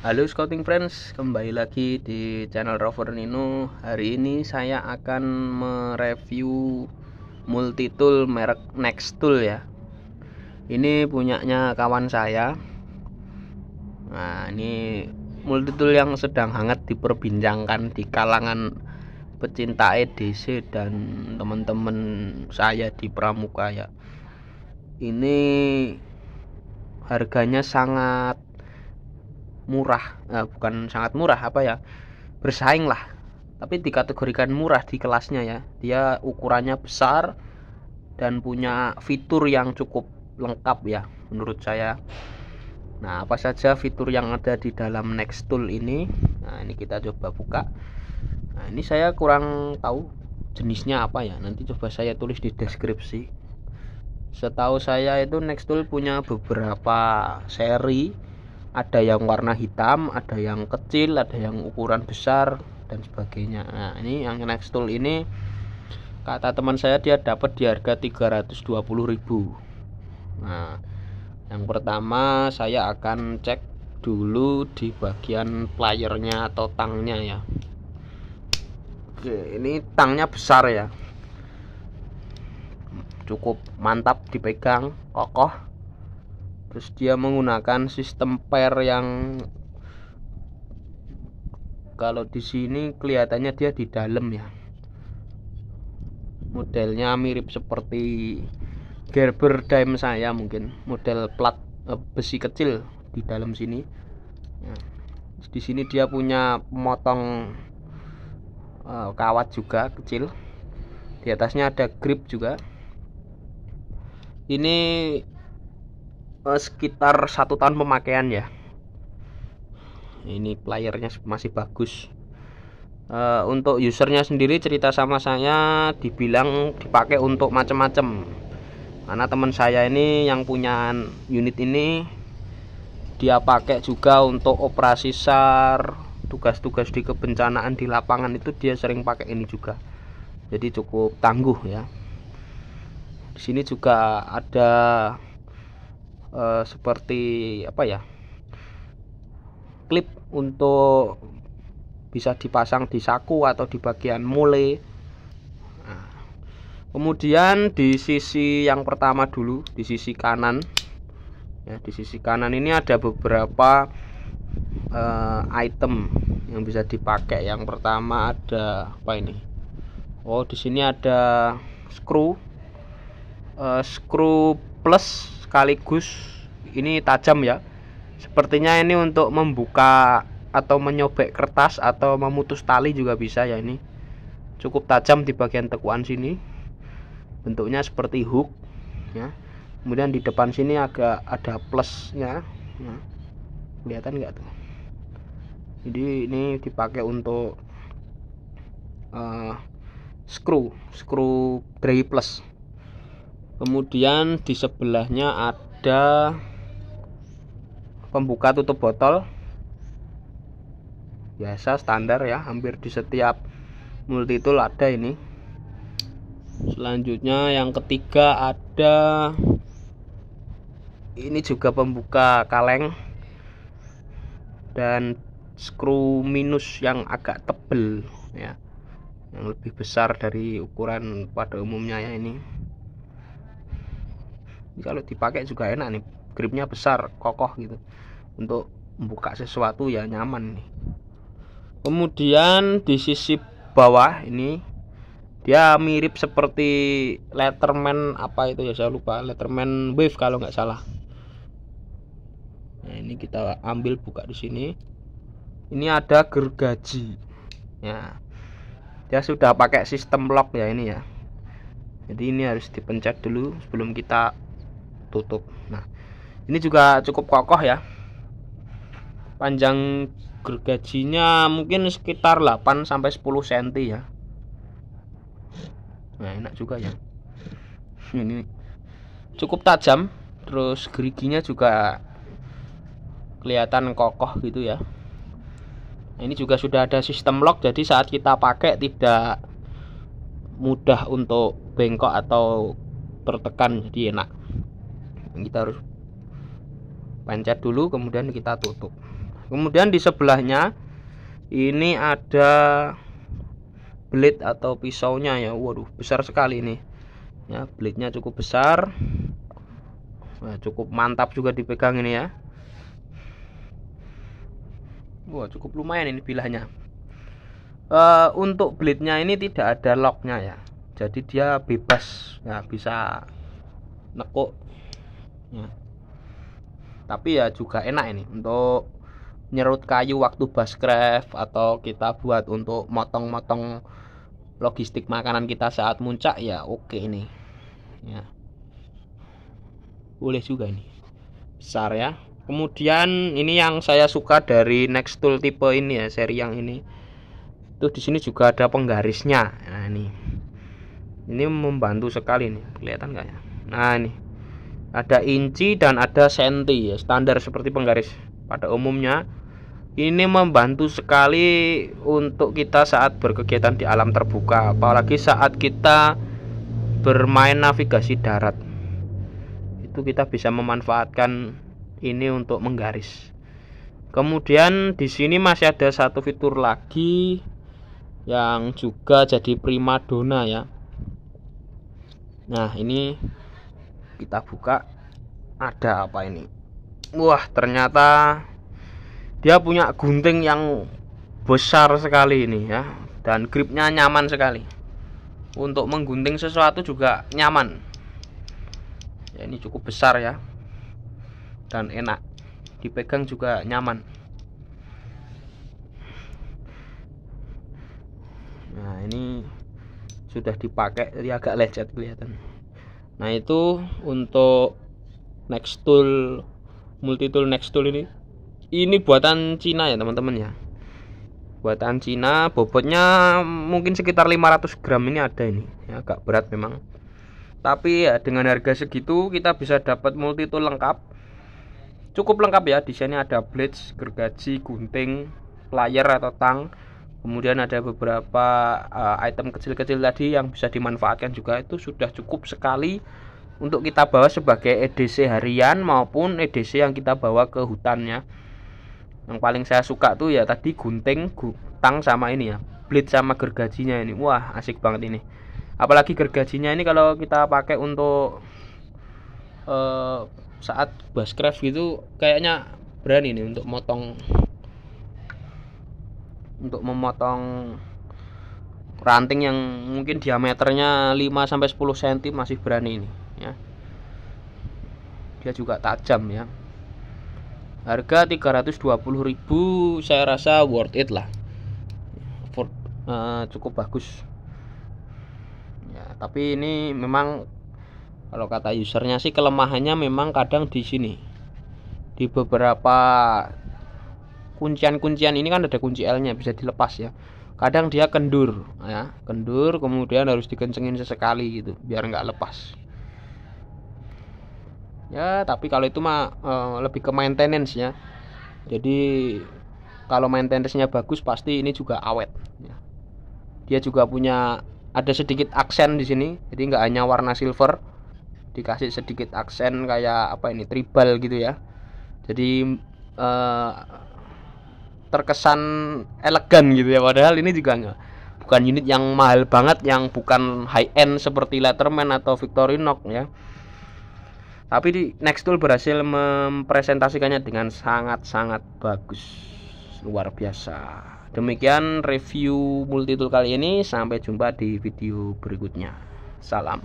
Halo Scouting Friends, kembali lagi di channel Rover Nino. Hari ini saya akan mereview multitool merek Nextool ya. Ini punyanya kawan saya. Nah, ini multitool yang sedang hangat diperbincangkan di kalangan pecinta EDC dan teman-teman saya di Pramuka ya. Ini harganya sangat murah, bukan sangat murah, bersaing lah, tapi dikategorikan murah di kelasnya ya. Dia ukurannya besar dan punya fitur yang cukup lengkap ya menurut saya. Nah, apa saja fitur yang ada di dalam Nextool ini? Nah, ini kita coba buka. Nah, ini saya kurang tahu jenisnya apa ya, nanti coba saya tulis di deskripsi. Setahu saya itu Nextool punya beberapa seri, ada yang warna hitam, ada yang kecil, ada yang ukuran besar dan sebagainya. Nah, ini yang Nextool ini kata teman saya dia dapat di harga 320.000. Nah, yang pertama saya akan cek dulu di bagian playernya atau tangnya ya. Oke, ini tangnya besar ya, cukup mantap dipegang, kokoh. Terus dia menggunakan sistem pair yang kalau di sini kelihatannya dia di dalam ya. Modelnya mirip seperti Gerber dime saya, mungkin model plat besi kecil di dalam sini. Nah, di sini dia punya pemotong kawat juga kecil. Di atasnya ada grip juga. Ini sekitar 1 tahun pemakaian ya. Ini playernya masih bagus. Untuk usernya sendiri cerita sama saya, dibilang dipakai untuk macam-macam. Karena teman saya ini yang punya unit ini, dia pakai juga untuk operasi SAR, tugas-tugas di kebencanaan di lapangan itu dia sering pakai ini juga. Jadi cukup tangguh ya. Di sini juga ada seperti klip untuk bisa dipasang di saku atau di bagian mole. Nah, kemudian di sisi yang pertama dulu, di sisi kanan ya, di sisi kanan ini ada beberapa item yang bisa dipakai. Yang pertama ada apa ini? Oh, di sini ada screw plus sekaligus ini tajam ya. Sepertinya ini untuk membuka atau menyobek kertas atau memutus tali juga bisa ya. Ini cukup tajam di bagian tekuan sini, bentuknya seperti hook ya. Kemudian di depan sini agak ada plusnya ya. Kelihatan nggak tuh? Jadi ini dipakai untuk screw dry plus. Kemudian di sebelahnya ada pembuka tutup botol, biasa standar ya, hampir di setiap multitool ada ini. Selanjutnya yang ketiga ada ini juga pembuka kaleng dan skru minus yang agak tebel ya, yang lebih besar dari ukuran pada umumnya ya. Ini kalau dipakai juga enak nih, gripnya besar, kokoh gitu, untuk membuka sesuatu ya nyaman nih. Kemudian di sisi bawah ini dia mirip seperti Letterman, apa itu ya saya lupa, Letterman Wave kalau nggak salah. Nah, ini kita ambil buka di sini. Ini ada gergaji ya, dia sudah pakai sistem lock ya ini ya. Jadi ini harus dipencet dulu sebelum kita tutup. Nah, ini juga cukup kokoh ya. Panjang gergajinya mungkin sekitar 8 sampai 10 cm ya. Nah, enak juga ya. Ini cukup tajam, terus geriginya juga kelihatan kokoh gitu ya. Nah, ini juga sudah ada sistem lock, jadi saat kita pakai tidak mudah untuk bengkok atau tertekan, jadi enak. Kita harus pencet dulu kemudian kita tutup. Kemudian di sebelahnya ini ada blade atau pisaunya ya. Waduh, besar sekali ini. Ya, blade-nya cukup besar. Nah, cukup mantap juga dipegang ini ya. Wah, cukup lumayan ini bilahnya. Untuk blade-nya ini tidak ada lock-nya ya. Jadi dia bebas, ya bisa nekuk. Ya. Tapi ya juga enak ini untuk nyerut kayu waktu bushcraft, atau kita buat untuk motong-motong logistik makanan kita saat muncak ya oke ini. Ya. Boleh juga ini. Besar ya. Kemudian ini yang saya suka dari Nextool tipe ini ya, seri yang ini. Itu di sini juga ada penggarisnya. Nah, ini membantu sekali nih. Kelihatan nggak ya? Nah, ini ada inci dan ada senti ya, standar seperti penggaris pada umumnya. Ini membantu sekali untuk kita saat berkegiatan di alam terbuka, apalagi saat kita bermain navigasi darat. Itu kita bisa memanfaatkan ini untuk menggaris. Kemudian di sini masih ada satu fitur lagi yang juga jadi primadona ya. Nah, ini kita buka, ada apa ini? Wah, ternyata dia punya gunting yang besar sekali ini ya, dan gripnya nyaman sekali. Untuk menggunting sesuatu juga nyaman. Ya, ini cukup besar ya, dan enak dipegang juga nyaman. Nah, ini sudah dipakai jadi agak lecet kelihatan. Nah, itu untuk Nextool Multitool Nextool ini. Ini buatan Cina ya teman-teman ya. Buatan Cina, bobotnya mungkin sekitar 500 gram ini ada ini. Ya, agak berat memang. Tapi ya dengan harga segitu kita bisa dapat multitool lengkap. Cukup lengkap ya. Di sini ada blades, gergaji, gunting, plier atau tang. Kemudian ada beberapa item kecil-kecil tadi yang bisa dimanfaatkan juga. Itu sudah cukup sekali untuk kita bawa sebagai EDC harian maupun EDC yang kita bawa ke hutannya. Yang paling saya suka tuh ya tadi gunting, tang sama ini ya, blade sama gergajinya ini. Wah, asik banget ini. Apalagi gergajinya ini kalau kita pakai untuk saat bushcraft gitu, kayaknya berani nih untuk memotong ranting yang mungkin diameternya 5-10 cm masih berani ini ya. Dia juga tajam ya. Harga 320.000 saya rasa worth it lah. Cukup bagus ya. Tapi ini memang kalau kata usernya sih kelemahannya memang kadang di sini, di beberapa kuncian-kuncian ini kan ada kunci L-nya bisa dilepas ya. Kadang dia kendur ya, kendur kemudian harus dikencengin sesekali gitu biar nggak lepas. Ya, tapi kalau itu mah lebih ke maintenance ya. Jadi kalau maintenance-nya bagus pasti ini juga awet ya. Dia juga punya ada sedikit aksen di sini. Jadi nggak hanya warna silver, dikasih sedikit aksen kayak apa ini, tribal gitu ya. Jadi terkesan elegan gitu ya, padahal ini juga bukan unit yang mahal banget, yang bukan high end seperti Letterman atau Victorinox ya. Tapi di Nextool berhasil mempresentasikannya dengan sangat-sangat bagus, luar biasa. Demikian review multitool kali ini, sampai jumpa di video berikutnya. Salam.